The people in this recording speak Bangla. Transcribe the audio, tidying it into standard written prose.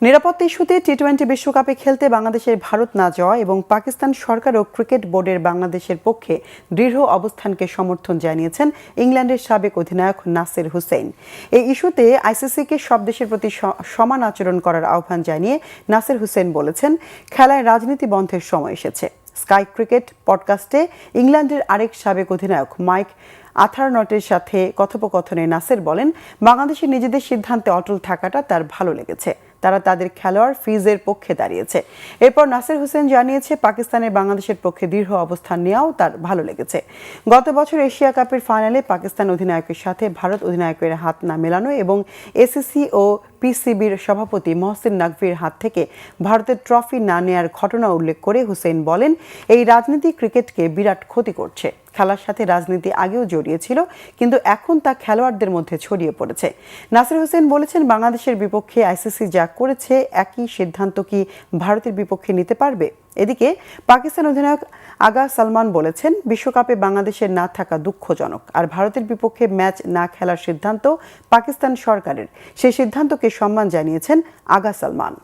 নিরাপত্তা ইস্যুতে টি-20 বিশ্বকাপে খেলতে বাংলাদেশের ভারত না যাওয়া এবং পাকিস্তান সরকার ও ক্রিকেট বোর্ডের বাংলাদেশের পক্ষে দৃঢ় অবস্থানকে সমর্থন জানিয়েছেন ইংল্যান্ডের সাবেক অধিনায়ক নাসির হুসেইন। এই ইস্যুতে আইসিসিকে সব দেশের প্রতি সমান আচরণ করার আহ্বান জানিয়ে নাসির হুসেইন বলেছেন, খেলায় রাজনীতি বন্ধের সময় এসেছে। স্কাই ক্রিকেট পডকাস্টে ইংল্যান্ডের আরেক সাবেক অধিনায়ক মাইক আথারনটের সাথে কথোপকথনে নাসির বলেন, বাংলাদেশের নিজেদের সিদ্ধান্তে অটল থাকাটা তার ভালো লেগেছে। তারা তাদের খেলোয়াড় ফিজের পক্ষে দাঁড়িয়েছে। এরপর নাসির হুসেইন জানিয়েছে, পাকিস্তানের বাংলাদেশের পক্ষে দৃঢ় অবস্থান নেওয়াও তার ভালো লেগেছে। গত বছর এশিয়া কাপের ফাইনালে পাকিস্তান অধিনায়কের সাথে ভারত অধিনায়কের হাত না মেলানো এবং এসিসি ও পিসিবির সভাপতি মহসিন নাকভির হাত থেকে ভারতের ট্রফি না নেয়ার ঘটনা উল্লেখ করে হুসেইন বলেন, এই রাজনীতি ক্রিকেটকে বিরাট ক্ষতি করছে। খেলার সাথে রাজনীতি আগেও জড়িয়েছিল, কিন্তু এখন তা খেলোয়াড়দের মধ্যে ছড়িয়ে পড়েছে। নাসির হোসেন বলেছেন, বাংলাদেশের বিপক্ষে আইসিসি যা করেছে একই সিদ্ধান্ত কি ভারতের বিপক্ষে নিতে পারবে? এদিকে পাকিস্তান অধিনায়ক আগা সালমান বলেছেন, বিশ্বকাপে বাংলাদেশের না থাকা দুঃখজনক, আর ভারতের বিপক্ষে ম্যাচ না খেলার সিদ্ধান্ত পাকিস্তান সরকারের। সেই সিদ্ধান্তকে সম্মান জানিয়েছেন আগা সালমান।